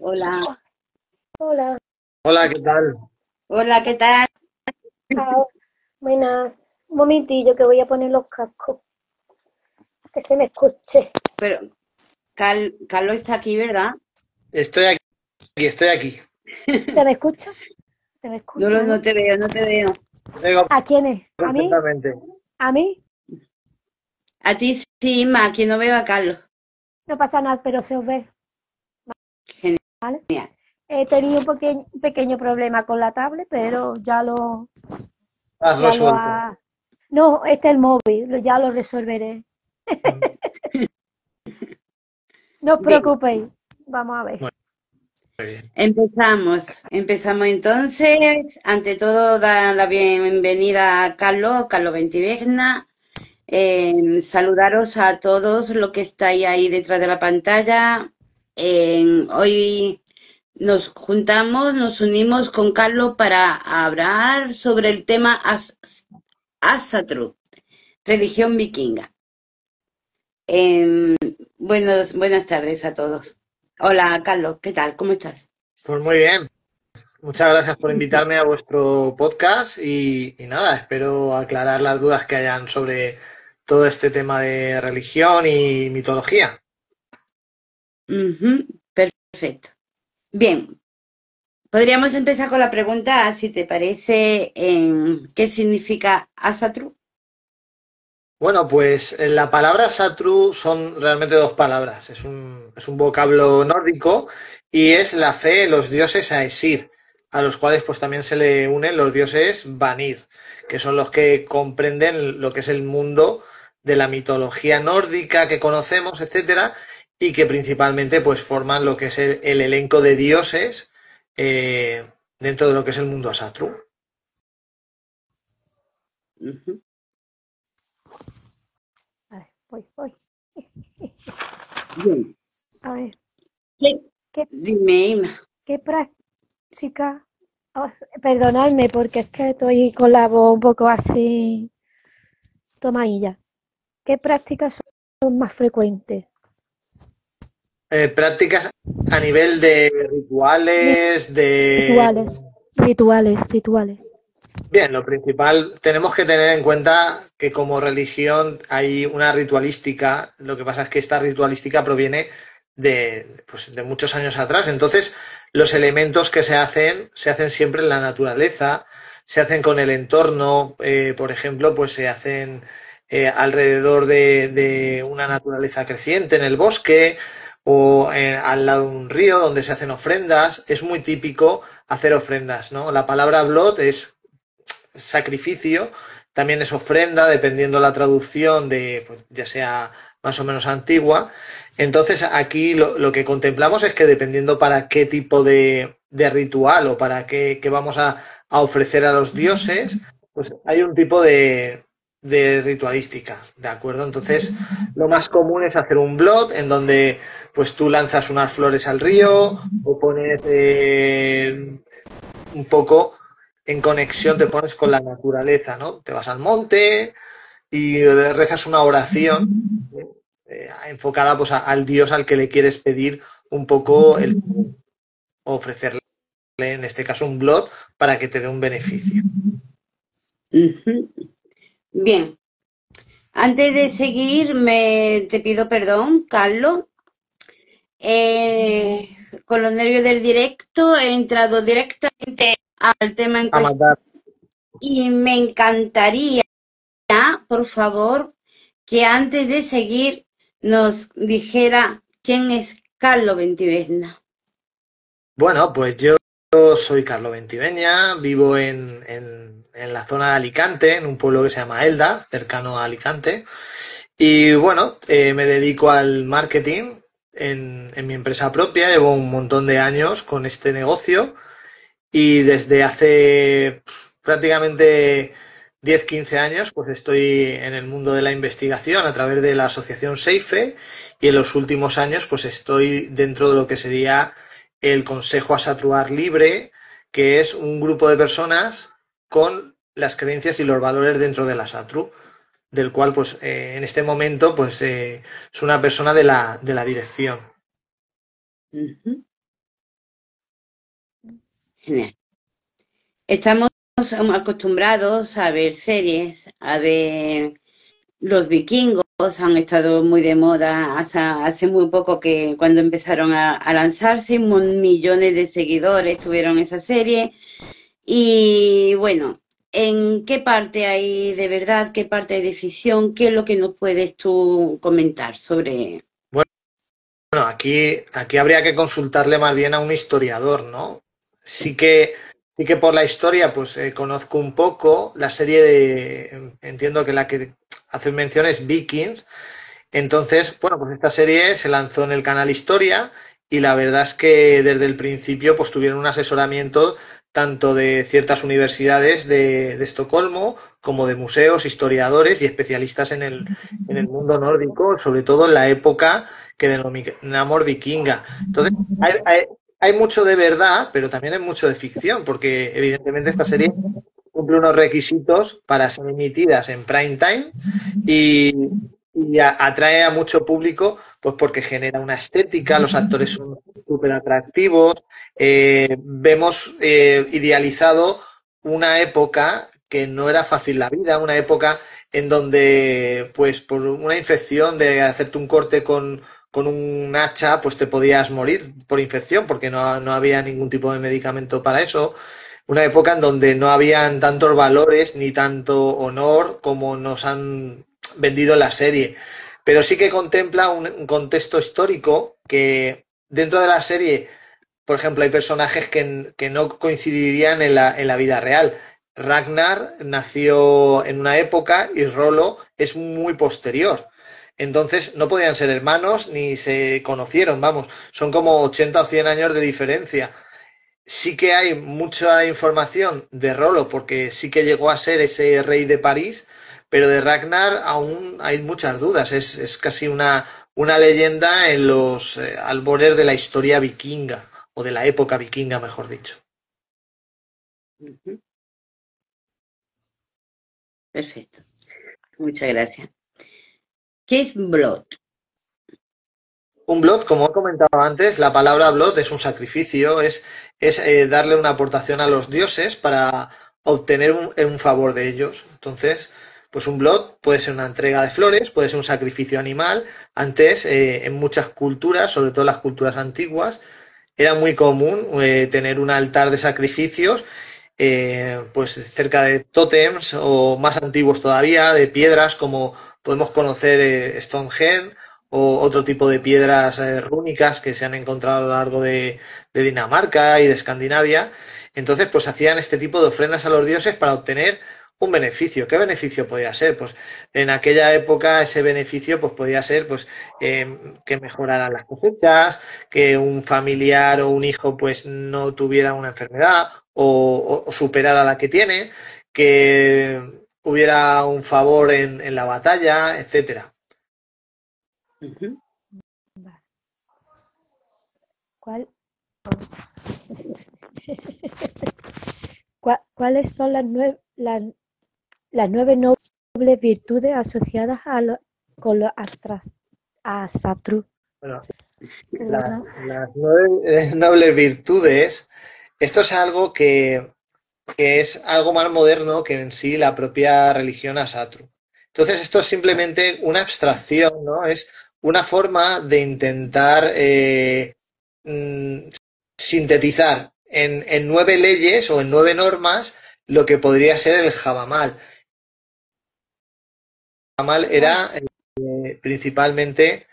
Hola, Hola, Hola, ¿qué tal? hola, ¿qué tal? ah, buenas. Un momentillo que voy a poner los cascos, que se me escuche. Pero Carlos está aquí, ¿verdad? Estoy aquí, estoy aquí. ¿Se me escucha? Se me No, escucha, no ¿no? te veo, no te veo. Te oigo ¿A quién es? ¿A mí? perfectamente. ¿A mí? A ti sí, ma, aquí no veo a Carlos. No pasa nada, pero se os ve, ¿vale? Genial. He tenido un pequeño problema con la tablet, pero Has ya lo resuelto. ha... No, este es el móvil, ya lo resolveré. Mm, No os Bien, preocupéis. Vamos a ver. Muy bien. empezamos entonces. Ante todo, dar la bienvenida a Carlos Ventivegna. Saludaros a todos los que estáis ahí detrás de la pantalla. Hoy nos juntamos, nos unimos con Carlos para hablar sobre el tema Asatru, religión vikinga. Buenas tardes a todos. Hola, Carlos, ¿qué tal? ¿Cómo estás? Pues muy bien. Muchas gracias por invitarme a vuestro podcast y nada, espero aclarar las dudas que hayan sobre todo este tema de religión y mitología. Ujú, perfecto. Bien, podríamos empezar con la pregunta, si te parece, ¿qué significa Asatru? Bueno, pues la palabra Satru son realmente dos palabras. Es un vocablo nórdico y es la fe en los dioses Aesir, a los cuales pues también se le unen los dioses Vanir, que son los que comprenden lo que es el mundo de la mitología nórdica que conocemos, etcétera, y que principalmente pues forman lo que es el elenco de dioses eh, dentro de lo que es el mundo Satru. Ujú. A ver, voy. Bien. A ver, Sí. ¿qué, Dime, Ima. qué práctica? Oh, perdonadme porque es que estoy con la voz un poco así tomadilla. ¿Qué prácticas son más frecuentes? Prácticas a nivel de rituales, de... Rituales, rituales. Bien, lo principal, tenemos que tener en cuenta que como religión hay una ritualística, lo que pasa es que esta ritualística proviene pues, de muchos años atrás, entonces los elementos que se hacen siempre en la naturaleza, se hacen con el entorno, por ejemplo, pues se hacen alrededor de una naturaleza creciente en el bosque o al lado de un río donde se hacen ofrendas, es muy típico hacer ofrendas, ¿no? La palabra blot es sacrificio, también es ofrenda, dependiendo la traducción de, pues, ya sea más o menos antigua. Entonces aquí lo que contemplamos es que dependiendo para qué tipo de ritual o para qué vamos a ofrecer a los dioses, pues hay un tipo de ritualística, ¿de acuerdo? Entonces, lo más común es hacer un blot en donde pues tú lanzas unas flores al río o pones un poco en conexión, te pones con la naturaleza, ¿no? Te vas al monte y rezas una oración enfocada pues al dios al que le quieres pedir un poco ofrecerle en este caso un blot para que te dé un beneficio. Ujú. Bien, antes de seguir, te pido perdón, Carlos. Eh, con los nervios del directo he entrado directamente al tema en A cuestión matar. y me encantaría, por favor, que antes de seguir nos dijera quién es Carlos Ventivegna. Bueno, pues yo soy Carlos Ventiveña, vivo en la zona de Alicante, en un pueblo que se llama Elda, cercano a Alicante. Y bueno, me dedico al marketing en mi empresa propia, llevo un montón de años con este negocio y desde hace prácticamente 10 15 años pues estoy en el mundo de la investigación a través de la asociación SEIFE y en los últimos años pues estoy dentro de lo que sería el Consejo Asatruar Libre, que es un grupo de personas con las creencias y los valores dentro de la Asatru, del cual pues en este momento pues es una persona de la dirección. Ujú. Genial. Estamos acostumbrados a ver series, a ver los vikingos, han estado muy de moda hasta hace muy poco que cuando empezaron a lanzarse, millones de seguidores tuvieron esa serie. Y bueno, ¿en qué parte hay de verdad, qué parte hay de ficción? ¿Qué es lo que nos puedes tú comentar sobre? Bueno, aquí habría que consultarle más bien a un historiador, ¿no? Sí que por la historia, pues conozco un poco la serie entiendo que la que hace mención es Vikings. Entonces, bueno, pues esta serie se lanzó en el canal Historia y la verdad es que desde el principio pues tuvieron un asesoramiento tanto de ciertas universidades de Estocolmo como de museos, historiadores y especialistas en el mundo nórdico, sobre todo en la época que denominamos vikinga. Entonces, hay mucho de verdad, pero también hay mucho de ficción, porque evidentemente esta serie cumple unos requisitos para ser emitidas en prime time y, y atrae a mucho público, pues porque genera una estética, los actores son súper atractivos, vemos idealizado una época que no era fácil la vida, una época en donde, pues por una infección de hacerte un corte con un hacha, pues te podías morir por infección, porque no había ningún tipo de medicamento para eso. Una época en donde no habían tantos valores ni tanto honor como nos han vendido en la serie. Pero sí que contempla un contexto histórico que dentro de la serie, por ejemplo, hay personajes que no coincidirían en la vida real. Ragnar nació en una época y Rolo es muy posterior. Entonces no podían ser hermanos ni se conocieron, vamos, son como 80 o 100 años de diferencia. Sí que hay mucha información de Rolo, porque sí que llegó a ser ese rey de París, pero de Ragnar aún hay muchas dudas. Es casi una leyenda en los albores de la historia vikinga, o de la época vikinga, mejor dicho. Ujú. Perfecto, muchas gracias. ¿Qué es Blood? Un blot, como he comentado antes, la palabra blot es un sacrificio, es darle una aportación a los dioses para obtener un favor de ellos. Entonces, pues un blot puede ser una entrega de flores, puede ser un sacrificio animal. Antes, en muchas culturas, sobre todo las culturas antiguas, era muy común tener un altar de sacrificios, pues cerca de tótems o más antiguos todavía, de piedras como podemos conocer Stonehenge o otro tipo de piedras rúnicas que se han encontrado a lo largo de Dinamarca y de Escandinavia. Entonces, pues hacían este tipo de ofrendas a los dioses para obtener un beneficio. ¿Qué beneficio podía ser? Pues en aquella época ese beneficio pues podía ser pues que mejoraran las cosechas, que un familiar o un hijo pues no tuviera una enfermedad o superara la que tiene, que hubiera un favor en la batalla, etcétera. Ujú. Vale. ¿Cuál, ¿Cuáles son las 9 nobles virtudes asociadas con los asatru? Bueno, Perdona. las nobles virtudes, esto es algo que es algo más moderno que en sí la propia religión asatru. Entonces, esto es simplemente una abstracción, ¿no? Es una forma de intentar mm, sintetizar en 9 leyes o en 9 normas lo que podría ser el Javamal. El Javamal Ah, era principalmente,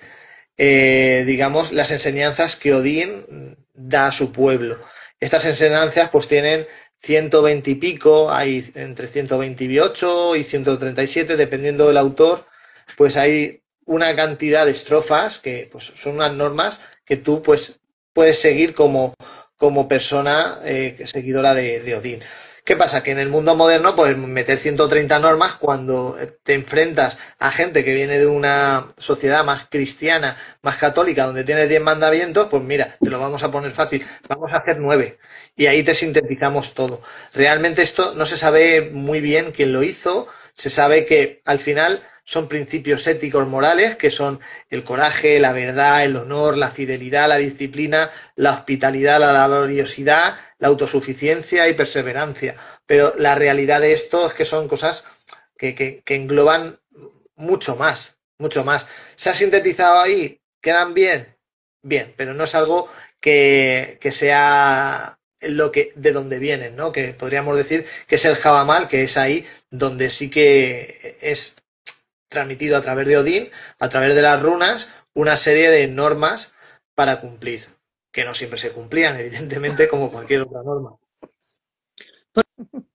digamos, las enseñanzas que Odín da a su pueblo. Estas enseñanzas pues tienen 120 y pico, hay entre 128 y 137, dependiendo del autor, pues hay una cantidad de estrofas que pues, son unas normas que tú pues puedes seguir como persona seguidora de Odín. ¿Qué pasa? Que en el mundo moderno puedes meter 130 normas cuando te enfrentas a gente que viene de una sociedad más cristiana, más católica, donde tienes 10 mandamientos, pues mira, te lo vamos a poner fácil, vamos a hacer 9 y ahí te sintetizamos todo. Realmente esto no se sabe muy bien quién lo hizo, se sabe que al final son principios éticos morales que son el coraje, la verdad, el honor, la fidelidad, la disciplina, la hospitalidad, la laboriosidad, la autosuficiencia y perseverancia. Pero la realidad de esto es que son cosas que engloban mucho más, mucho más. ¿Se ha sintetizado ahí? ¿Quedan bien? Bien, pero no es algo que sea de donde vienen, ¿no? Que podríamos decir que es el Javamal, que es ahí donde sí que es transmitido a través de Odín, a través de las runas, una serie de normas para cumplir, que no siempre se cumplían, evidentemente, como cualquier otra norma.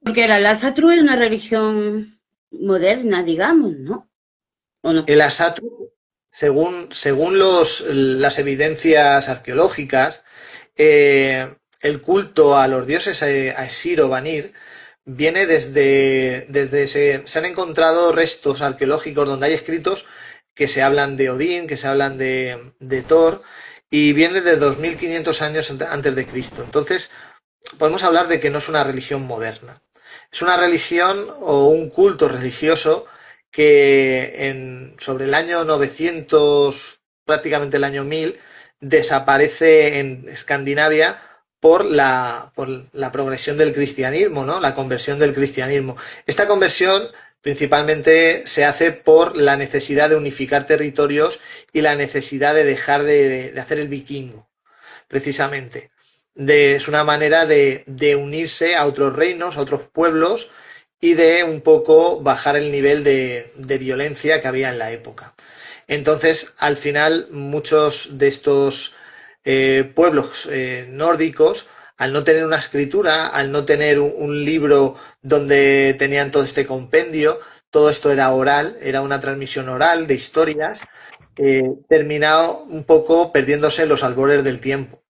Porque la Asatru es una religión moderna, digamos, ¿no? ¿O no? El Asatru, según las evidencias arqueológicas, el culto a los dioses a Esir o Vanir viene se han encontrado restos arqueológicos donde hay escritos que se hablan de Odín, que se hablan de Thor, y viene de 2500 años antes de Cristo. Entonces, podemos hablar de que no es una religión moderna. Es una religión o un culto religioso que sobre el año 900, prácticamente el año 1000, desaparece en Escandinavia por la progresión del cristianismo, ¿no? La conversión del cristianismo. Esta conversión principalmente se hace por la necesidad de unificar territorios y la necesidad de dejar de hacer el vikingo, precisamente. Es una manera de unirse a otros reinos, a otros pueblos y de un poco bajar el nivel de violencia que había en la época. Entonces, al final, muchos de estos pueblos nórdicos, al no tener una escritura, al no tener un libro donde tenían todo este compendio, todo esto era oral, era una transmisión oral de historias, terminado un poco perdiéndose en los albores del tiempo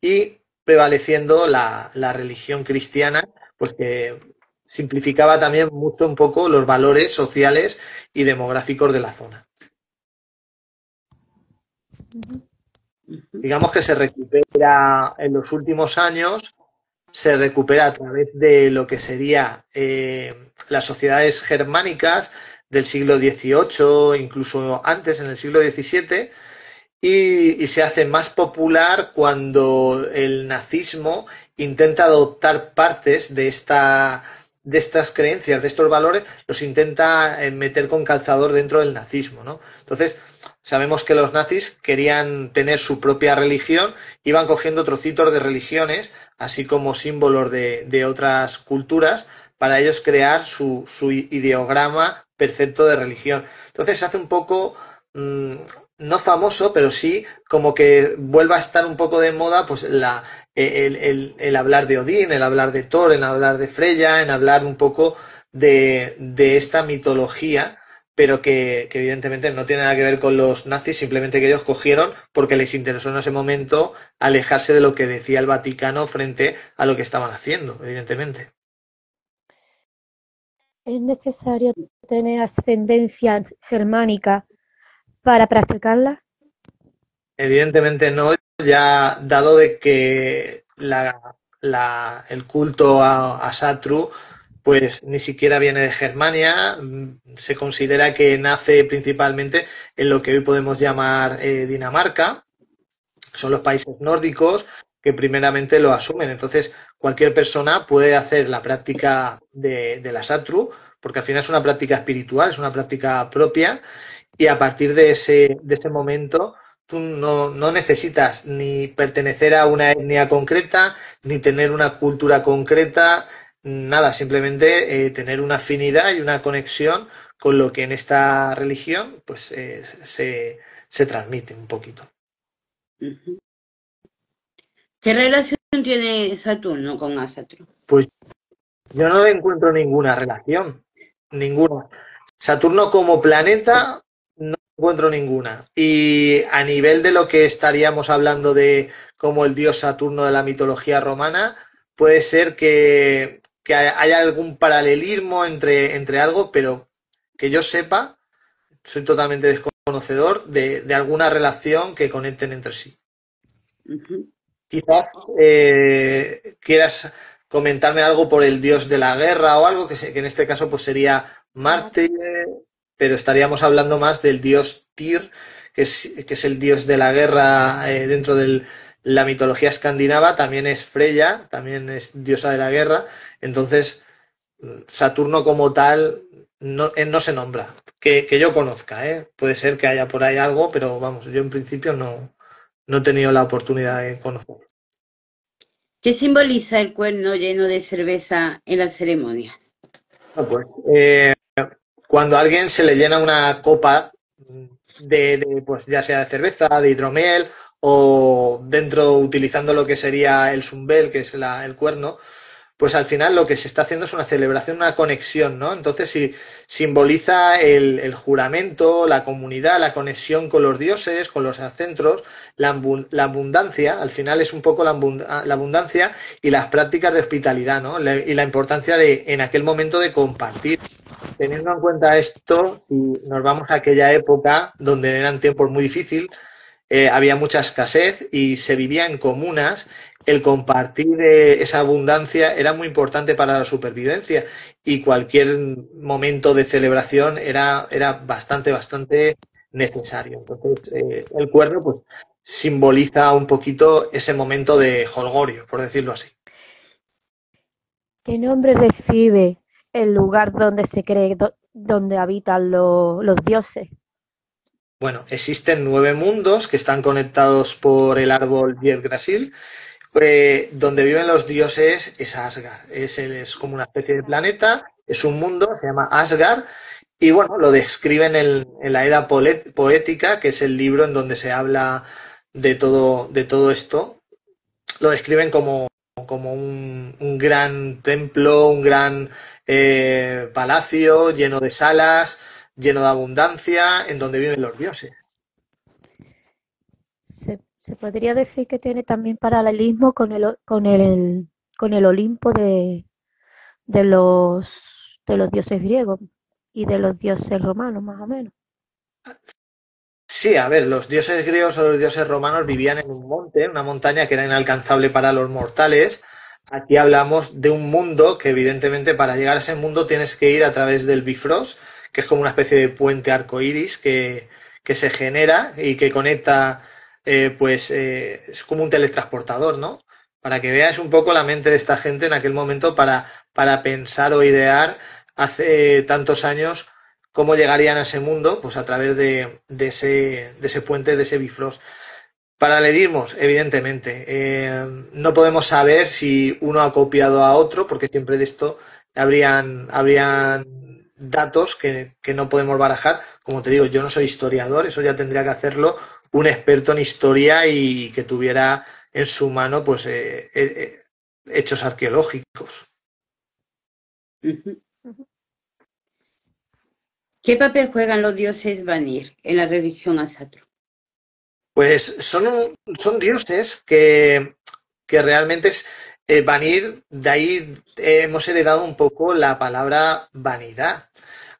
y prevaleciendo la religión cristiana, pues que simplificaba también mucho un poco los valores sociales y demográficos de la zona. Digamos que se recupera en los últimos años, se recupera a través de lo que sería las sociedades germánicas del siglo XVIII, incluso antes, en el siglo XVII, y se hace más popular cuando el nazismo intenta adoptar partes de estas creencias, de estos valores, los intenta meter con calzador dentro del nazismo, ¿no? Entonces, sabemos que los nazis querían tener su propia religión, iban cogiendo trocitos de religiones, así como símbolos de otras culturas, para ellos crear su ideograma perfecto de religión. Entonces se hace un poco, no famoso, pero sí como que vuelva a estar un poco de moda pues el hablar de Odín, el hablar de Thor, el hablar de Freya, en hablar un poco de esta mitología, pero que evidentemente no tiene nada que ver con los nazis, simplemente que ellos cogieron porque les interesó en ese momento alejarse de lo que decía el Vaticano frente a lo que estaban haciendo, evidentemente. ¿Es necesario tener ascendencia germánica para practicarla? Evidentemente no, ya dado de que el culto a Satru pues ni siquiera viene de Germania, se considera que nace principalmente en lo que hoy podemos llamar Dinamarca, son los países nórdicos que primeramente lo asumen. Entonces, cualquier persona puede hacer la práctica de la Satru, porque al final es una práctica espiritual, es una práctica propia, y a partir de ese momento tú no necesitas ni pertenecer a una etnia concreta, ni tener una cultura concreta, nada, simplemente tener una afinidad y una conexión con lo que en esta religión pues se transmite un poquito. ¿Qué relación tiene Saturno con Asatru? Pues yo no le encuentro ninguna relación, ninguna. Saturno como planeta no encuentro ninguna. Y a nivel de lo que estaríamos hablando de como el dios Saturno de la mitología romana, puede ser que haya algún paralelismo entre algo, pero que yo sepa, soy totalmente desconocedor de alguna relación que conecten entre sí. Quizás quieras comentarme algo por el dios de la guerra o algo, que en este caso pues sería Marte, pero estaríamos hablando más del dios Tyr, que es el dios de la guerra dentro del la mitología escandinava también es Freya, también es diosa de la guerra, entonces Saturno como tal no se nombra, que yo conozca, ¿eh? Puede ser que haya por ahí algo, pero vamos, yo en principio no he tenido la oportunidad de conocerlo. ¿Qué simboliza el cuerno lleno de cerveza en las ceremonias? Ah, pues, cuando a alguien se le llena una copa pues ya sea de cerveza, de hidromiel o dentro utilizando lo que sería el sumbel, que es el cuerno, pues al final lo que se está haciendo es una celebración, una conexión, ¿no? Entonces si simboliza el juramento, la comunidad, la conexión con los dioses, con los ancestros, la abundancia, al final es un poco la abundancia y las prácticas de hospitalidad, ¿no? Y la importancia de en aquel momento de compartir. Teniendo en cuenta esto, si nos vamos a aquella época donde eran tiempos muy difíciles, había mucha escasez y se vivía en comunas, el compartir esa abundancia era muy importante para la supervivencia y cualquier momento de celebración era bastante necesario. Entonces, el cuerno pues, simboliza un poquito ese momento de jolgorio, por decirlo así. ¿Qué nombre recibe el lugar donde se cree donde habitan los dioses? Bueno, existen 9 mundos que están conectados por el árbol Yggdrasil. Donde viven los dioses es Asgard. Es como una especie de planeta, es un mundo, se llama Asgard, y bueno, lo describen en la Edda Poética, que es el libro en donde se habla de todo esto. Lo describen como un gran templo, un gran palacio lleno de salas, lleno de abundancia, en donde viven los dioses. Se podría decir que tiene también paralelismo con el Olimpo de los dioses griegos y de los dioses romanos, más o menos. Sí, a ver, los dioses griegos o los dioses romanos vivían en un monte, una montaña que era inalcanzable para los mortales. Aquí hablamos de un mundo que evidentemente para llegar a ese mundo tienes que ir a través del Bifrost, que es como una especie de puente arcoíris que se genera y que conecta, es como un teletransportador, ¿no? Para que veas un poco la mente de esta gente en aquel momento para pensar o idear hace tantos años cómo llegarían a ese mundo, pues a través de ese puente, de ese Bifrost. Paralelismos, evidentemente. No podemos saber si uno ha copiado a otro, porque siempre de esto habrían datos que no podemos barajar. Como te digo, yo no soy historiador, eso ya tendría que hacerlo un experto en historia y que tuviera en su mano pues hechos arqueológicos. Ujú. ¿Qué papel juegan los dioses Vanir en la religión a Saturno? Pues son dioses que realmente Vanir, de ahí hemos heredado un poco la palabra vanidad,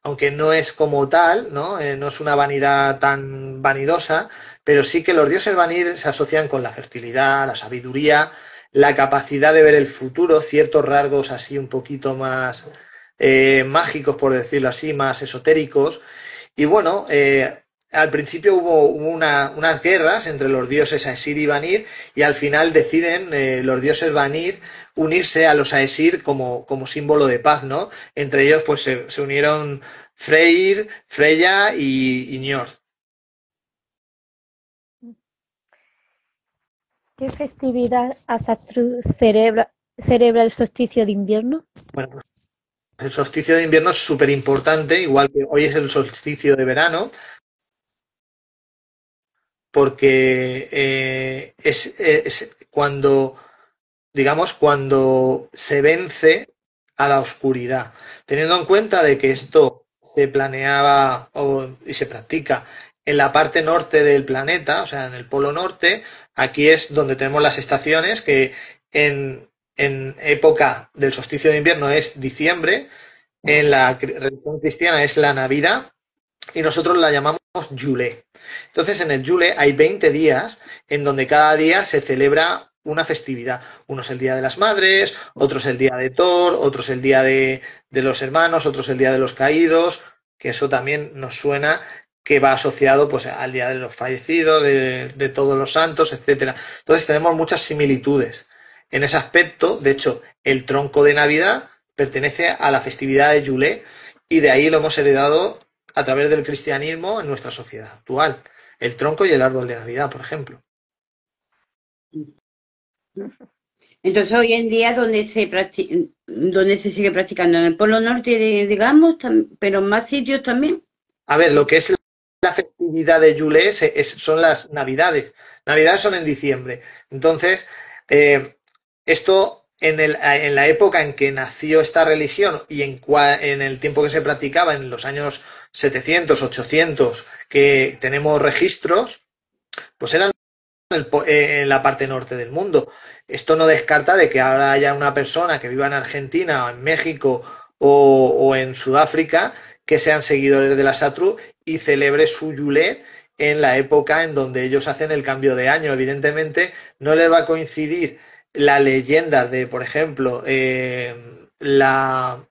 aunque no es como tal, ¿no? No es una vanidad tan vanidosa, pero sí que los dioses Vanir se asocian con la fertilidad, la sabiduría, la capacidad de ver el futuro, ciertos rasgos así un poquito más mágicos, por decirlo así, más esotéricos. Y bueno, al principio hubo unas guerras entre los dioses Aesir y Vanir y al final deciden los dioses Vanir unirse a los Aesir como símbolo de paz, ¿no? Entre ellos pues se unieron Freyr, Freya y Njord. ¿Qué festividad Asatru celebra el solsticio de invierno? Bueno, pues el solsticio de invierno es súper importante, igual que hoy es el solsticio de verano, porque es cuando digamos, cuando se vence a la oscuridad. Teniendo en cuenta de que esto se planeaba y se practica en la parte norte del planeta, o sea, en el polo norte, aquí es donde tenemos las estaciones que en época del solsticio de invierno es diciembre, en la religión cristiana es la Navidad y nosotros la llamamos Yule. Entonces, en el Yule hay 20 días en donde cada día se celebra una festividad. Uno es el Día de las Madres, otro es el Día de Thor, otro es el Día de los Hermanos, otro es el Día de los Caídos, que eso también nos suena que va asociado pues al Día de los Fallecidos, de todos los santos, etcétera. Entonces tenemos muchas similitudes en ese aspecto. De hecho, el tronco de Navidad pertenece a la festividad de Yule y de ahí lo hemos heredado a través del cristianismo en nuestra sociedad actual. El tronco y el árbol de Navidad, por ejemplo. Entonces hoy en día donde se sigue practicando en el Polo Norte, digamos, pero en más sitios también. A ver, lo que es la festividad de Yule son las Navidades. Navidades son en diciembre. Entonces, esto en la época en que nació esta religión y en el tiempo que se practicaba, en los años 700, 800, que tenemos registros, pues eran en la parte norte del mundo. Esto no descarta de que ahora haya una persona que viva en Argentina o en México o en Sudáfrica que sean seguidores de la Satru y celebre su Yule en la época en donde ellos hacen el cambio de año. Evidentemente no les va a coincidir la leyenda de, por ejemplo, la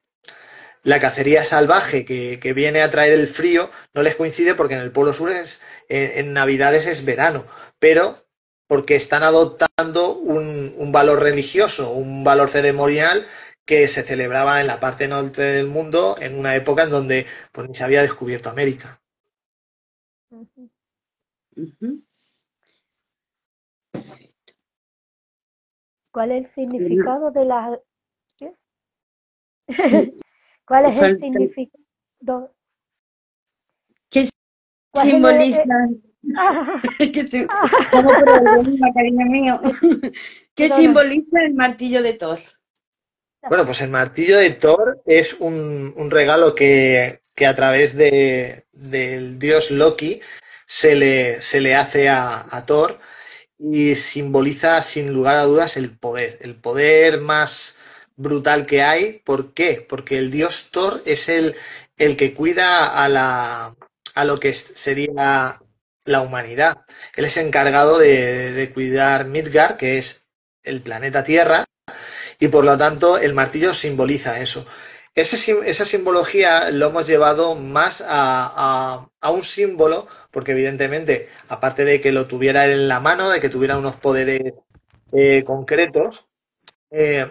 cacería salvaje que viene a traer el frío, no les coincide porque en el Polo Sur en Navidades es verano, pero porque están adoptando un valor religioso, un valor ceremonial que se celebraba en la parte norte del mundo en una época en donde pues, ni se había descubierto América. Ujú. ¿Cuál es el significado de la... ¿Qué? ¿Cuál es el Falta- significado? ¿Qué ¿Cuál es simboliza? Ah, Vamos por orden, cariño mío. ¿Qué perdona. simboliza el martillo de Thor? Bueno, pues el martillo de Thor es un regalo que a través del dios Loki se le hace a Thor y simboliza sin lugar a dudas el poder más brutal que hay. ¿Por qué? Porque el dios Thor es el que cuida a lo que sería la humanidad. Él es encargado de cuidar Midgard, que es el planeta Tierra, y por lo tanto el martillo simboliza eso. Esa simbología lo hemos llevado más a un símbolo, porque evidentemente, aparte de que lo tuviera en la mano, de que tuviera unos poderes concretos, eh,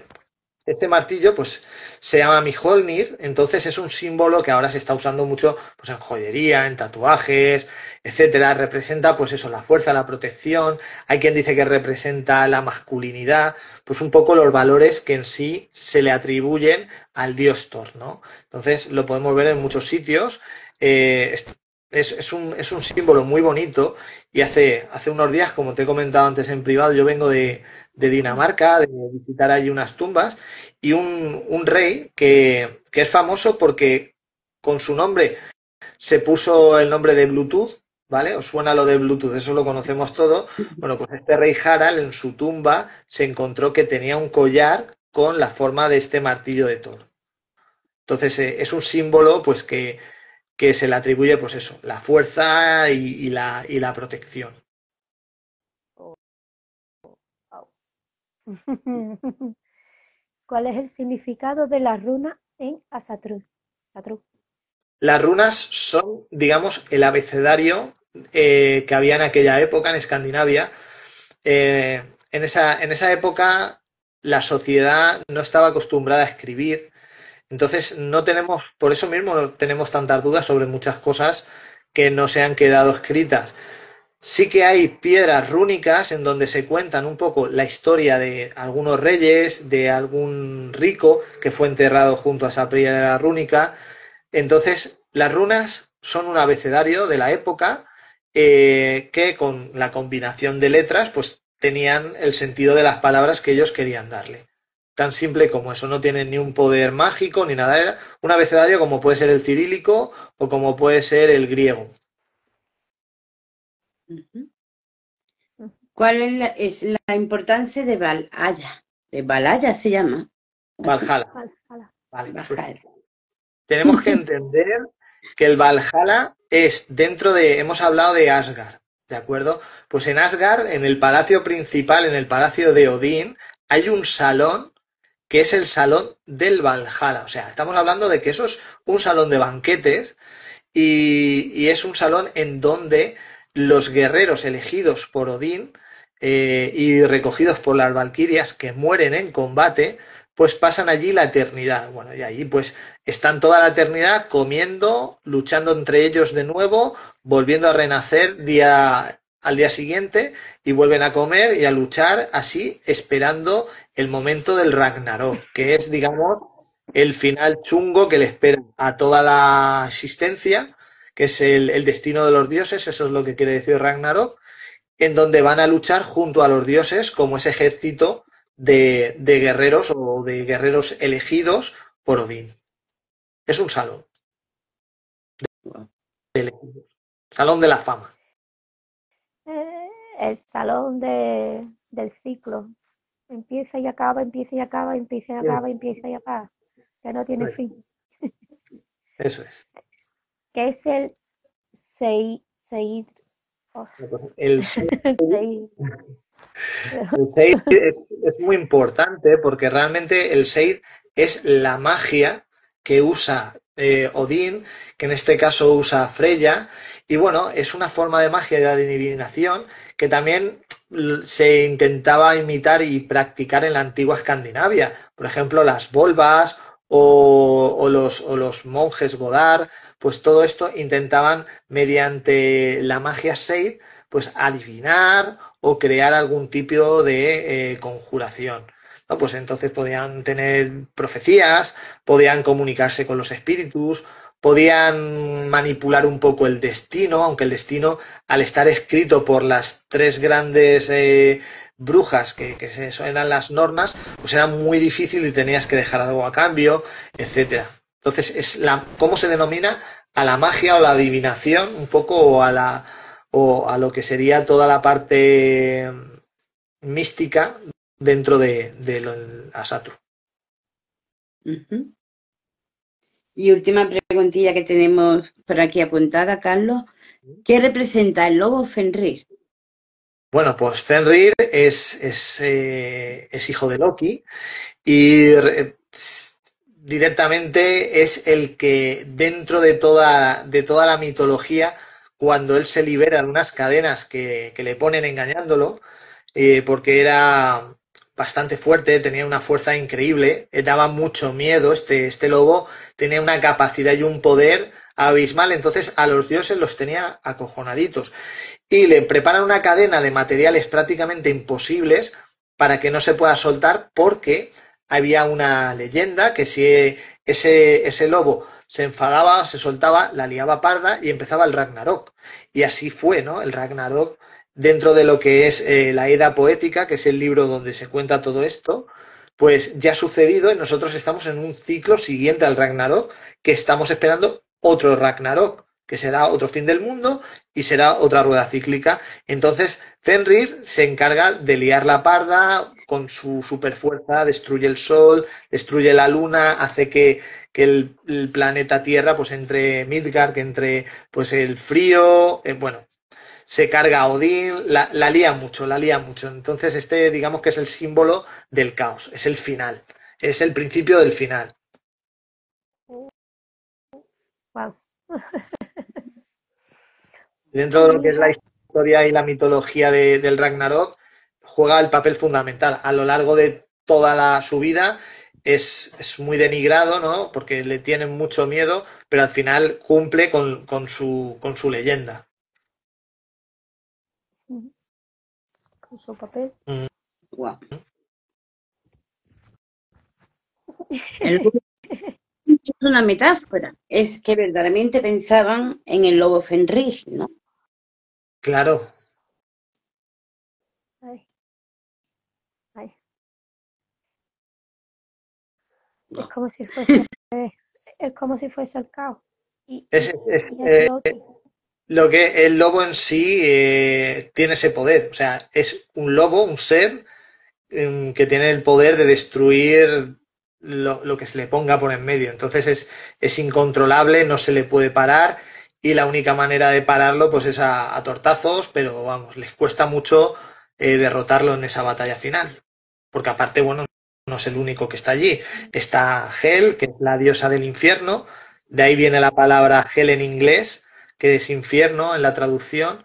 este martillo pues se llama Mjolnir, entonces es un símbolo que ahora se está usando mucho pues en joyería, en tatuajes, etcétera. Representa pues eso, la fuerza, la protección. Hay quien dice que representa la masculinidad, pues un poco los valores que en sí se le atribuyen al dios Thor, ¿no? Entonces lo podemos ver en muchos sitios. Eh, es un símbolo muy bonito y hace unos días, como te he comentado antes en privado, yo vengo de Dinamarca, de visitar allí unas tumbas, y un rey que es famoso porque con su nombre se puso el nombre de Bluetooth, ¿vale? ¿Os suena lo de Bluetooth? Eso lo conocemos todo. Bueno, pues este rey Harald en su tumba se encontró que tenía un collar con la forma de este martillo de Thor. Entonces es un símbolo pues que se le atribuye pues eso, la fuerza y la protección. ¿Cuál es el significado de la runa en Asatru? Las runas son, digamos, el abecedario que había en aquella época en Escandinavia. En esa época la sociedad no estaba acostumbrada a escribir, entonces no tenemos, por eso mismo no tenemos tantas dudas sobre muchas cosas que no se han quedado escritas. Sí que hay piedras rúnicas en donde se cuentan un poco la historia de algunos reyes, de algún rico que fue enterrado junto a esa piedra rúnica. Entonces, las runas son un abecedario de la época que con la combinación de letras, pues tenían el sentido de las palabras que ellos querían darle. Tan simple como eso, no tienen ni un poder mágico ni nada. Era un abecedario como puede ser el cirílico o como puede ser el griego. Ujú. ¿Cuál es la importancia de Valhalla? De Valhalla se llama. Así. Valhalla. Vale, pues Valhalla. tenemos que entender que el Valhalla es dentro de, hemos hablado de Asgard, ¿de acuerdo? Pues en Asgard, en el palacio principal, en el palacio de Odín, hay un salón que es el salón del Valhalla. O sea, estamos hablando de que eso es un salón de banquetes y es un salón en donde los guerreros elegidos por Odín y recogidos por las valquirias que mueren en combate, pues pasan allí la eternidad. Bueno, y allí pues están toda la eternidad comiendo, luchando entre ellos de nuevo, volviendo a renacer al día siguiente y vuelven a comer y a luchar así, esperando el momento del Ragnarok, que es, digamos, el final chungo que le espera a toda la existencia, que es el destino de los dioses, eso es lo que quiere decir Ragnarok, en donde van a luchar junto a los dioses como ese ejército de guerreros o de guerreros elegidos por Odín. Es un salón, salón de la fama. El salón del ciclo. Empieza y acaba, empieza y acaba, empieza y acaba, empieza y acaba. Que no tiene fin. Eso es. Que es el Seid. El Seid es muy importante porque realmente el Seid es la magia que usa Odín, que en este caso usa Freya, y bueno, es una forma de magia de adivinación que también se intentaba imitar y practicar en la antigua Escandinavia. Por ejemplo, las volvas o los monjes Godar, pues todo esto intentaban mediante la magia Seid pues adivinar o crear algún tipo de conjuración. ¿No? Pues entonces podían tener profecías, podían comunicarse con los espíritus, podían manipular un poco el destino, aunque el destino, al estar escrito por las tres grandes brujas que eran las nornas, pues era muy difícil y tenías que dejar algo a cambio, etcétera. Entonces, ¿cómo se denomina? A la magia o la adivinación, un poco, o a lo que sería toda la parte mística dentro de Asatru. Y última preguntilla que tenemos por aquí apuntada, Carlos. ¿Qué representa el lobo Fenrir? Bueno, pues Fenrir es hijo de Loki y directamente es el que dentro de toda la mitología, cuando él se libera de unas cadenas que le ponen engañándolo, porque era bastante fuerte, tenía una fuerza increíble, daba mucho miedo, este lobo tenía una capacidad y un poder abismal, entonces a los dioses los tenía acojonaditos. Y le preparan una cadena de materiales prácticamente imposibles para que no se pueda soltar, porque había una leyenda que si ese lobo se enfadaba, se soltaba, la liaba parda y empezaba el Ragnarok. Y así fue, ¿no? El Ragnarok dentro de lo que es la Edda Poética, que es el libro donde se cuenta todo esto, pues ya ha sucedido y nosotros estamos en un ciclo siguiente al Ragnarok, que estamos esperando otro Ragnarok, que será otro fin del mundo y será otra rueda cíclica. Entonces, Fenrir se encarga de liar la parda con su superfuerza, destruye el sol, destruye la luna, hace que el planeta Tierra pues entre Midgard, que entre pues el frío, bueno, se carga a Odín, la lía mucho, la lía mucho. Entonces digamos que es el símbolo del caos, es el final, es el principio del final. Wow. Dentro de lo que es la historia y la mitología del Ragnarok, juega el papel fundamental. A lo largo de toda su vida es muy denigrado, ¿no? Porque le tienen mucho miedo, pero al final cumple con su leyenda. Con su papel. Wow. El lobo es una metáfora. Es que verdaderamente pensaban en el lobo Fenrir, ¿no? Claro. Ay. Ay. Es como si fuese el caos. Y Lo que el lobo en sí tiene ese poder, o sea, es un lobo, un ser que tiene el poder de destruir lo que se le ponga por en medio. Entonces es incontrolable, no se le puede parar y la única manera de pararlo pues es a tortazos, pero vamos, les cuesta mucho derrotarlo en esa batalla final. Porque aparte, bueno, no es el único que está allí. Está Hel, que es la diosa del infierno, De ahí viene la palabra Hell en inglés, que es infierno en la traducción.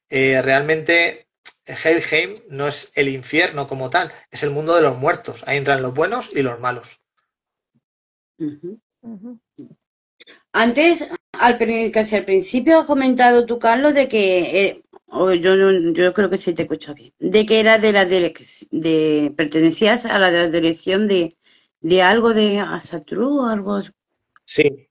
Realmente Helheim no es el infierno como tal, es el mundo de los muertos. Ahí entran los buenos y los malos. Ujú. Ujú. Antes, casi al principio has comentado tú, Carlos, de que, o yo, yo creo que sí te escucho bien, de que era de pertenecías a la dirección de algo de Asatru o algo. Sí,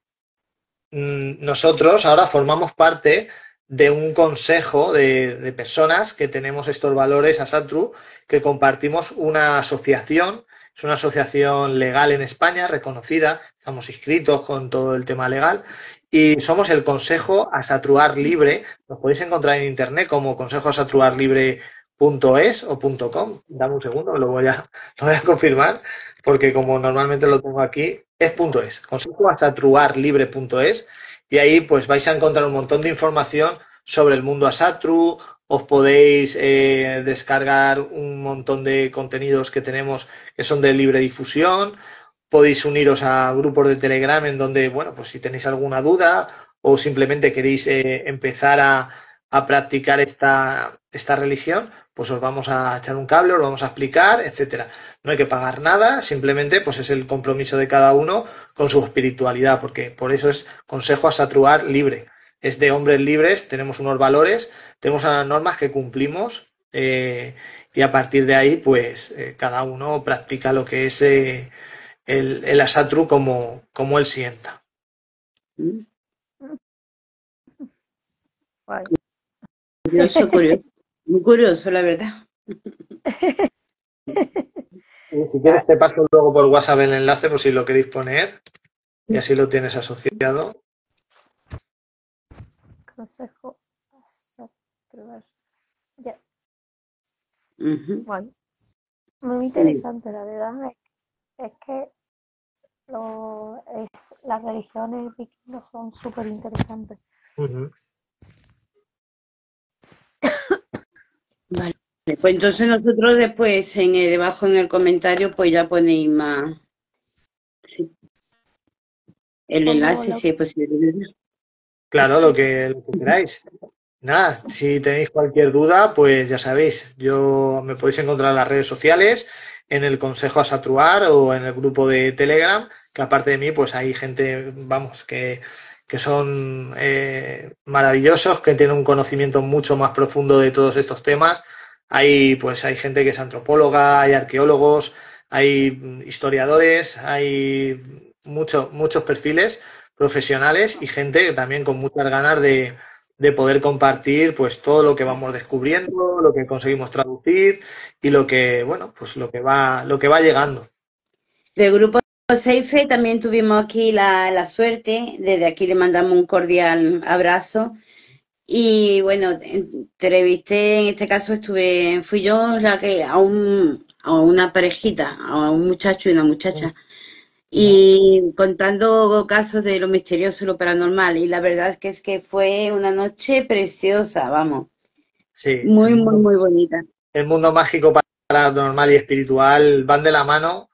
nosotros ahora formamos parte de un consejo de personas que tenemos estos valores a Satru, que compartimos una asociación, es una asociación legal en España, reconocida, estamos inscritos con todo el tema legal, y somos el Consejo Asatruar Libre. Nos podéis encontrar en internet como consejoasatruarlibre.es o .com. Dame un segundo, lo voy a confirmar, porque como normalmente lo tengo aquí, es .es, consejoasatruarlibre.es, y ahí pues vais a encontrar un montón de información sobre el mundo Asatru. Os podéis descargar un montón de contenidos que tenemos que son de libre difusión. Podéis uniros a grupos de Telegram en donde, bueno, pues si tenéis alguna duda o simplemente queréis empezar a practicar esta religión, pues os vamos a echar un cable, os vamos a explicar, etcétera. No hay que pagar nada, simplemente pues es el compromiso de cada uno con su espiritualidad, porque por eso es Consejo Asatruar Libre. Es de hombres libres, tenemos unos valores, tenemos unas normas que cumplimos, y a partir de ahí, pues cada uno practica lo que es el Asatru como él sienta. Mm. Guay. Curioso, curioso. Muy curioso, la verdad. Y si quieres Ya, te paso luego por WhatsApp el enlace por si lo queréis poner y así lo tienes asociado. consejo. Asatruar. Ya, Ujú. guay. Muy Sí. interesante, la verdad. Es que las religiones vikingos son súper interesantes. Ujú. Vale. Pues entonces nosotros después debajo en el comentario pues ya ponéis más sí, el Pongo enlace lo si es posible. Claro, lo que queráis. Nada, si tenéis cualquier duda, pues ya sabéis, yo me podéis encontrar en las redes sociales, en el Consejo Asatruar o en el grupo de Telegram, que aparte de mí, pues hay gente, vamos, que son maravillosos, que tienen un conocimiento mucho más profundo de todos estos temas. Hay gente que es antropóloga, hay arqueólogos, hay historiadores, hay muchos perfiles profesionales y gente también con muchas ganas de poder compartir pues todo lo que vamos descubriendo, lo que conseguimos traducir y lo que, bueno, pues lo que va llegando. Del grupo Seife también tuvimos aquí la suerte, desde aquí le mandamos un cordial abrazo. Y bueno, entrevisté, en este caso fui yo la que a una parejita, a un muchacho y una muchacha, y contando casos de lo misterioso y lo paranormal. Y la verdad es que fue una noche preciosa, vamos, Sí, muy, muy, muy bonita. el mundo mágico, paranormal y espiritual van de la mano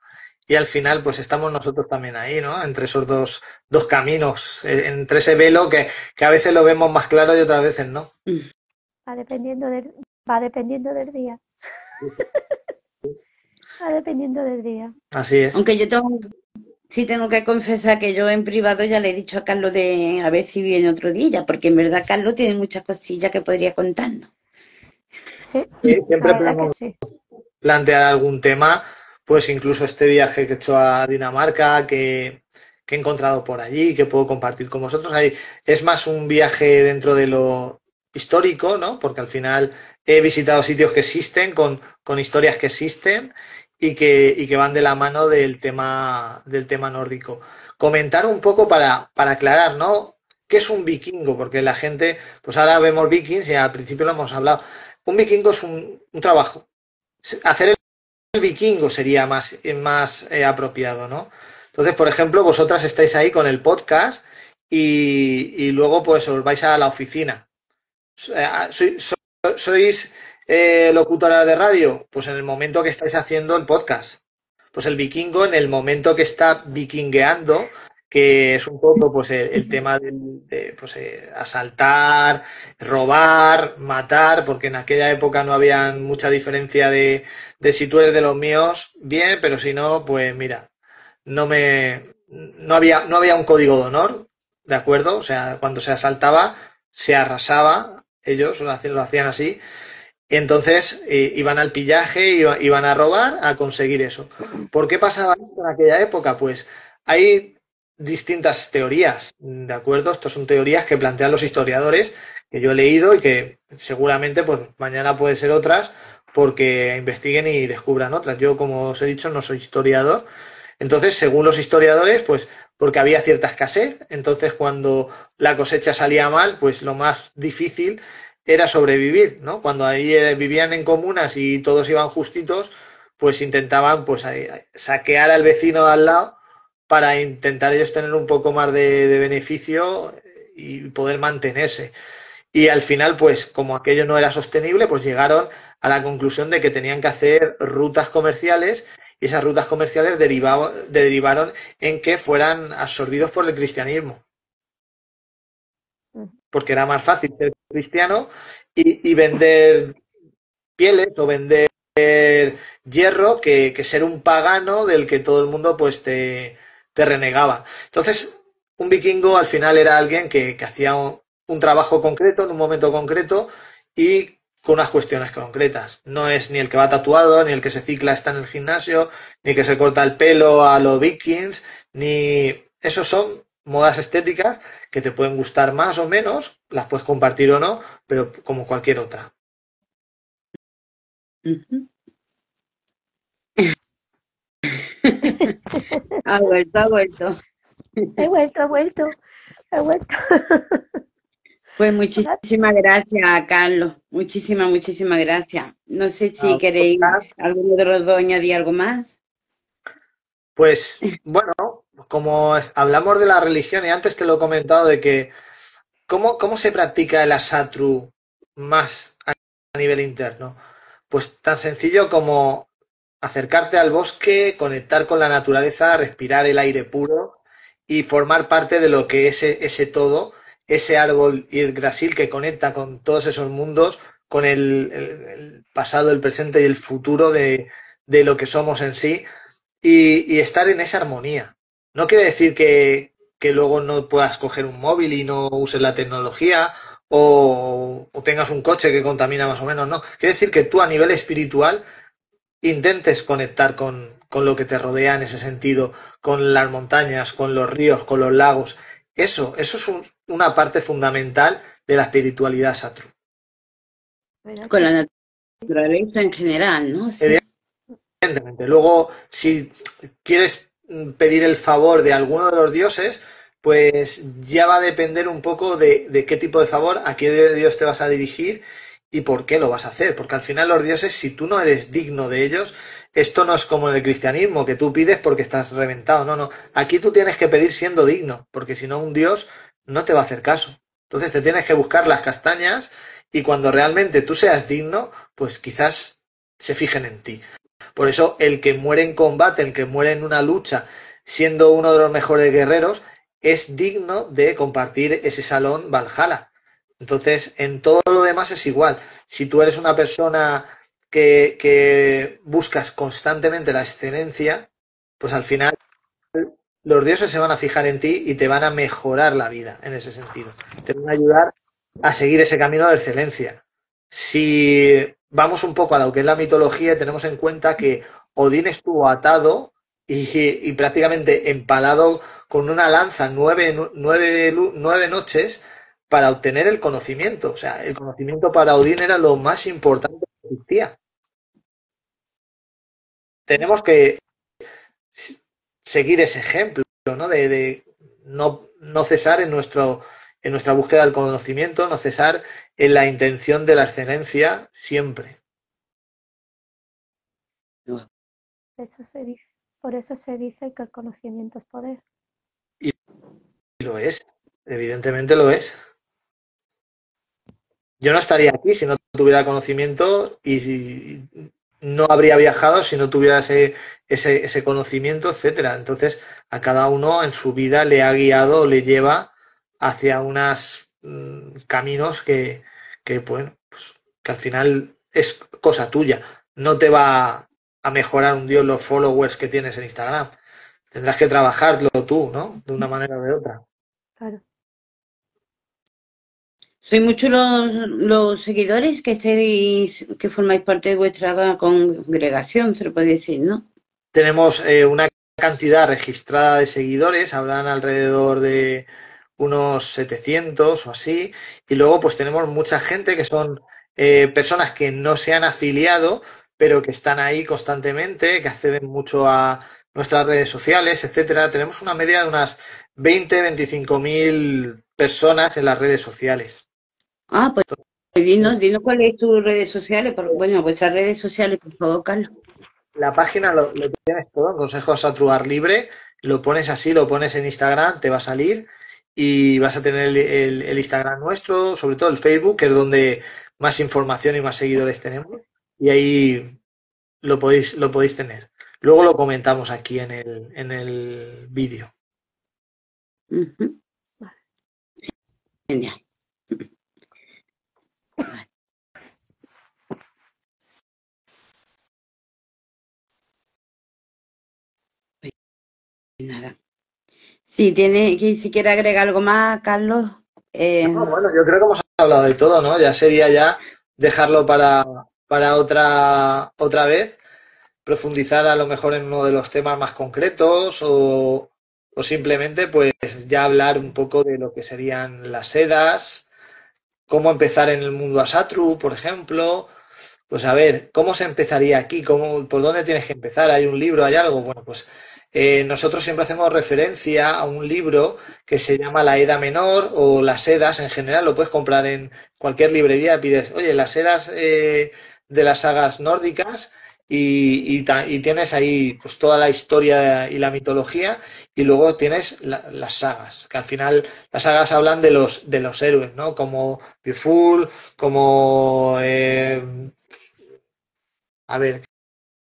y al final pues estamos nosotros también ahí, ¿no? Entre esos dos caminos, entre ese velo que a veces lo vemos más claro y otras veces no. va dependiendo del, va dependiendo del día. Va dependiendo del día. Así es. Aunque sí tengo que confesar que yo en privado ya le he dicho a Carlos de a ver si viene otro día, porque en verdad Carlos tiene muchas cosillas que podría contarnos. Sí, Sí, la siempre verdad que podemos sí. plantear algún tema, pues incluso este viaje que he hecho a Dinamarca, que he encontrado por allí, que puedo compartir con vosotros. Ahí es más un viaje dentro de lo histórico, ¿no? Porque al final he visitado sitios que existen, con historias que existen y que van de la mano del tema nórdico. Comentar un poco para aclarar, ¿no? ¿Qué es un vikingo? Porque la gente, pues ahora vemos vikings y al principio lo hemos hablado. Un vikingo es un trabajo. Hacer el vikingo sería más apropiado, ¿no? Entonces, por ejemplo, vosotras estáis ahí con el podcast y luego pues os vais a la oficina. ¿Sois locutora de radio? Pues en el momento que estáis haciendo el podcast. Pues el vikingo en el momento que está vikingueando que es un poco pues el tema de pues, asaltar, robar, matar, porque en aquella época no había mucha diferencia de si tú eres de los míos, bien, pero si no, pues mira, no había un código de honor, ¿de acuerdo? O sea, cuando se asaltaba, se arrasaba, ellos lo hacían así, y entonces iban al pillaje, iban a robar, a conseguir eso. ¿Por qué pasaba esto en aquella época? Pues hay distintas teorías, ¿de acuerdo? Estas son teorías que plantean los historiadores, que yo he leído y que seguramente pues mañana puede ser otras, porque investiguen y descubran otras. Yo, como os he dicho, no soy historiador. Entonces, según los historiadores, pues porque había cierta escasez, entonces cuando la cosecha salía mal, pues lo más difícil era sobrevivir, ¿no? Cuando ahí vivían en comunas y todos iban justitos, pues intentaban pues saquear al vecino de al lado para intentar ellos tener un poco más de beneficio y poder mantenerse. Y al final, pues como aquello no era sostenible, pues llegaron a la conclusión de que tenían que hacer rutas comerciales y esas rutas comerciales derivaron en que fueran absorbidos por el cristianismo, Mm. porque era más fácil ser cristiano y vender pieles o vender hierro que ser un pagano del que todo el mundo pues te renegaba. Entonces, un vikingo al final era alguien que hacía un trabajo concreto en un momento concreto y con unas cuestiones concretas. No es ni el que va tatuado, ni el que se cicla está en el gimnasio, ni que se corta el pelo a los vikings, ni... Esos son modas estéticas que te pueden gustar más o menos, las puedes compartir o no, pero como cualquier otra. Ujú. Ha vuelto, ha vuelto. He vuelto, he vuelto, he vuelto. Pues Hola. muchísimas gracias, Carlos. Muchísimas, muchísimas gracias. No sé si queréis alguno de los dos añadir algo más. Pues bueno, como hablamos de la religión y antes te lo he comentado de que cómo se practica el asatru más a nivel interno. Pues tan sencillo como acercarte al bosque, conectar con la naturaleza, respirar el aire puro y formar parte de lo que es ese todo, ese árbol Yggdrasil que conecta con todos esos mundos, con el pasado, el presente y el futuro de lo que somos en sí y estar en esa armonía. No quiere decir que luego no puedas coger un móvil y no uses la tecnología o tengas un coche que contamina más o menos, no. Quiere decir que tú a nivel espiritual intentes conectar con lo que te rodea en ese sentido, con las montañas, con los ríos, con los lagos. Eso es una parte fundamental de la espiritualidad Satru. Bueno, Con sí. la naturaleza en general, ¿no? Sí. Evidentemente. Luego, si quieres pedir el favor de alguno de los dioses, pues ya va a depender un poco de qué tipo de favor, a qué dios te vas a dirigir y por qué lo vas a hacer. Porque al final los dioses, si tú no eres digno de ellos, esto no es como en el cristianismo, que tú pides porque estás reventado. No, no. Aquí tú tienes que pedir siendo digno, porque si no un dios no te va a hacer caso. Entonces te tienes que buscar las castañas y cuando realmente tú seas digno, pues quizás se fijen en ti. Por eso el que muere en combate, el que muere en una lucha, siendo uno de los mejores guerreros, es digno de compartir ese salón Valhalla. Entonces, en todo lo demás es igual. Si tú eres una persona que buscas constantemente la excelencia, pues al final los dioses se van a fijar en ti y te van a mejorar la vida en ese sentido. Te van a ayudar a seguir ese camino de excelencia. Si vamos un poco a lo que es la mitología, tenemos en cuenta que Odín estuvo atado y prácticamente empalado con una lanza nueve noches para obtener el conocimiento. O sea, el conocimiento para Odín era lo más importante que existía. Tenemos que seguir ese ejemplo, ¿no? De no cesar en nuestra búsqueda del conocimiento, no cesar en la intención de la excelencia siempre. Eso se dice. Por eso se dice que el conocimiento es poder. Y lo es, evidentemente lo es. Yo no estaría aquí si no tuviera conocimiento y no habría viajado si no tuviera ese conocimiento, etcétera. Entonces, a cada uno en su vida le ha guiado, le lleva hacia unos caminos bueno, pues, que al final es cosa tuya. No te va a mejorar un Dios los followers que tienes en Instagram. Tendrás que trabajarlo tú, ¿no? De una manera o de otra. Claro. Sois muchos los seguidores que formáis parte de vuestra congregación, se lo puede decir, ¿no? Tenemos una cantidad registrada de seguidores, habrán alrededor de unos 700 o así, y luego pues tenemos mucha gente que son personas que no se han afiliado, pero que están ahí constantemente, que acceden mucho a nuestras redes sociales, etcétera. Tenemos una media de unas 20-25 mil personas en las redes sociales. Ah, pues dinos cuáles son tus redes sociales, bueno, vuestras redes sociales, por favor, Carlos. La página lo tienes todo, consejos a Trugar Libre, lo pones así, lo pones en Instagram, te va a salir y vas a tener el Instagram nuestro, sobre todo el Facebook, que es donde más información y más seguidores tenemos, y ahí lo podéis tener. Luego lo comentamos aquí en el vídeo. Ujú. Genial. Vale. Pues nada. Si quiere agregar algo más, Carlos. No, bueno, yo creo que hemos hablado de todo, ¿no? Ya sería ya dejarlo para otra vez, profundizar a lo mejor en uno de los temas más concretos o simplemente pues ya hablar un poco de lo que serían las sedas, cómo empezar en el mundo Asatru, por ejemplo. Pues a ver, ¿cómo se empezaría aquí? ¿Por dónde tienes que empezar? ¿Hay un libro? ¿Hay algo? Bueno, pues nosotros siempre hacemos referencia a un libro que se llama La Edad Menor o Las Edas en general. Lo puedes comprar en cualquier librería. Pides, oye, las Edas de las sagas nórdicas y tienes ahí pues toda la historia y la mitología y luego tienes las sagas, que al final las sagas hablan de los héroes, ¿no? Como Beowulf, como a ver,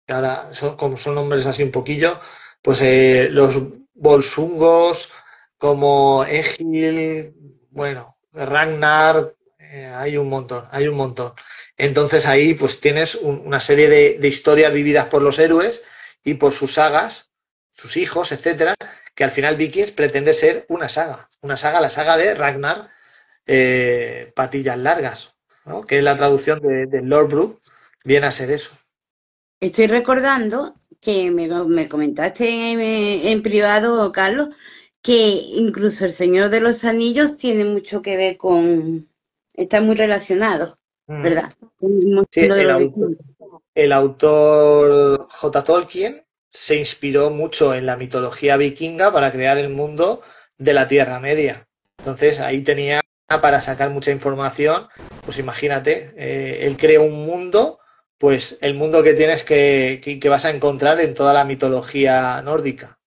que ahora como son nombres así un poquillo, pues los bolsungos, como Egil, bueno, Ragnar, hay un montón, hay un montón. Entonces ahí pues tienes una serie de historias vividas por los héroes y por sus sagas, sus hijos, etcétera, que al final Vikings pretende ser una saga, la saga de Ragnar, patillas largas, ¿no? Que es la traducción de Lord Brooke, viene a ser eso. Estoy recordando que me comentaste en privado, Carlos, que incluso el Señor de los Anillos tiene mucho que ver está muy relacionado, Mm. ¿verdad? Con el Sí, mundo de el los autor, vikingos. el autor J. Tolkien se inspiró mucho en la mitología vikinga para crear el mundo de la Tierra Media. Entonces ahí tenía para sacar mucha información, pues imagínate, él creó un mundo, pues el mundo que tienes que vas a encontrar en toda la mitología nórdica.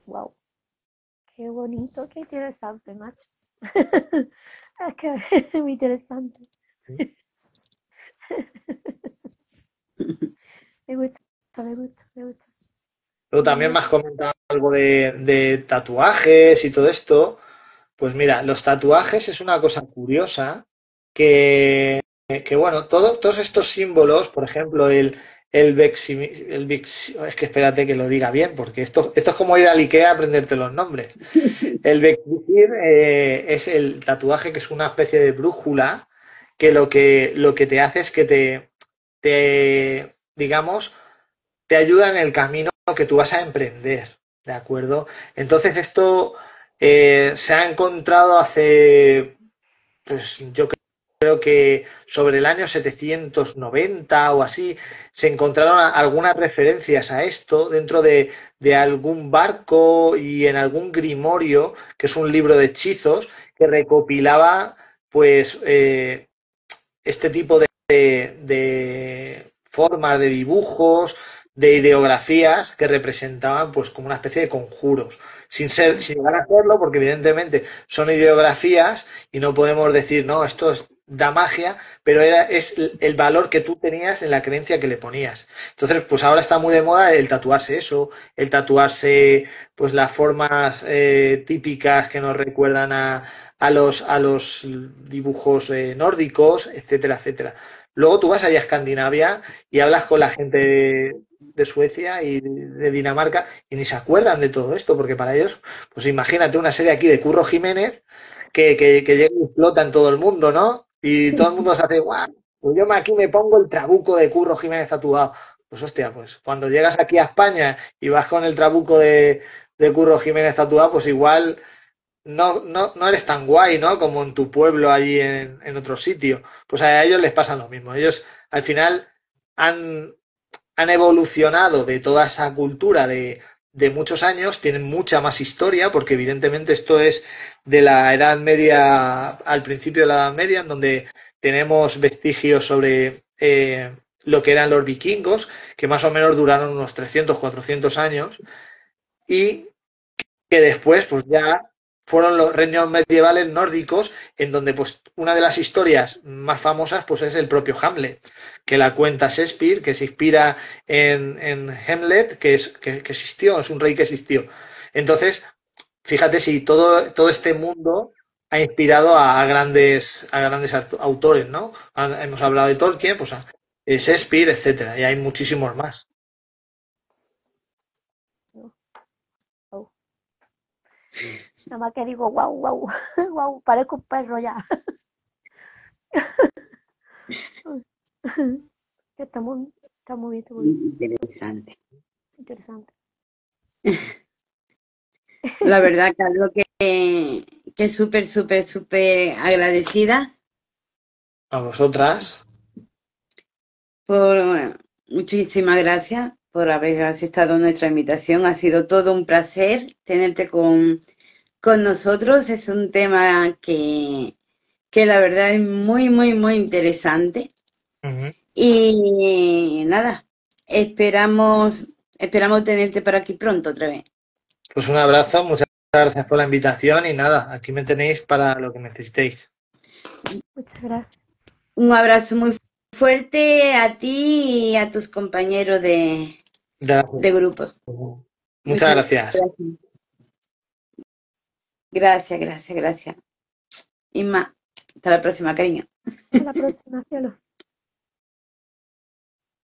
Wow, qué bonito, qué interesante, macho. Es que es muy interesante. Me gusta, me gusta, me gusta. Pero también me has comentado algo de tatuajes y todo esto. Pues mira, los tatuajes es una cosa curiosa que bueno, todos estos símbolos, por ejemplo, es que espérate que lo diga bien, porque esto es como ir al IKEA a aprenderte los nombres. El Beximir es el tatuaje que es una especie de brújula que lo que te hace es que digamos, te ayuda en el camino que tú vas a emprender, ¿de acuerdo? Entonces esto se ha encontrado hace, pues yo creo que sobre el año 790 o así, se encontraron algunas referencias a esto dentro de algún barco y en algún grimorio, que es un libro de hechizos, que recopilaba pues este tipo de formas, de dibujos, de ideografías que representaban pues como una especie de conjuros, sin llegar a hacerlo, porque evidentemente son ideografías y no podemos decir, no, esto da magia, pero es el valor que tú tenías en la creencia que le ponías. Entonces, pues ahora está muy de moda el tatuarse eso, el tatuarse pues las formas típicas que nos recuerdan a los dibujos nórdicos, etcétera, etcétera. Luego tú vas allá a Escandinavia y hablas con la gente de Suecia y de Dinamarca y ni se acuerdan de todo esto, porque para ellos, pues imagínate una serie aquí de Curro Jiménez que llega y explota en todo el mundo, ¿no? Y todo el mundo se hace, guau, pues yo aquí me pongo el trabuco de Curro Jiménez tatuado. Pues hostia, pues cuando llegas aquí a España y vas con el trabuco de Curro Jiménez tatuado, pues igual no eres tan guay, ¿no? Como en tu pueblo, allí en otro sitio. Pues a ellos les pasa lo mismo. Ellos al final han, han evolucionado de toda esa cultura de muchos años, tienen mucha más historia, porque evidentemente esto es de la Edad Media al principio de la Edad Media, en donde tenemos vestigios sobre lo que eran los vikingos, que más o menos duraron unos 300, 400 años, y que después pues ya fueron los reinos medievales nórdicos, en donde pues una de las historias más famosas pues es el propio Hamlet, que la cuenta Shakespeare, que se inspira en Hamlet, que existió, es un rey que existió. Entonces, fíjate si todo este mundo ha inspirado a grandes autores, ¿no? Hemos hablado de Tolkien, pues a Shakespeare, etcétera, y hay muchísimos más. Guau. Nada más que digo, guau, guau, guau, parezco un perro ya. Está muy bien, está muy bien. Interesante. Interesante. La verdad, Carlos, que súper, súper, súper agradecida A vosotras. por muchísimas gracias por haber aceptado nuestra invitación. Ha sido todo un placer tenerte con nosotros. Es un tema que la verdad es muy, muy, muy interesante. Ujú. Y nada, esperamos tenerte por aquí pronto otra vez. Pues un abrazo, muchas gracias por la invitación y nada, aquí me tenéis para lo que necesitéis. Muchas gracias. Un abrazo muy fuerte a ti y a tus compañeros de grupo. Muchas Muchas gracias. gracias. Gracias, gracias, gracias. Isma, hasta la próxima, cariño. Hasta la próxima, cielo.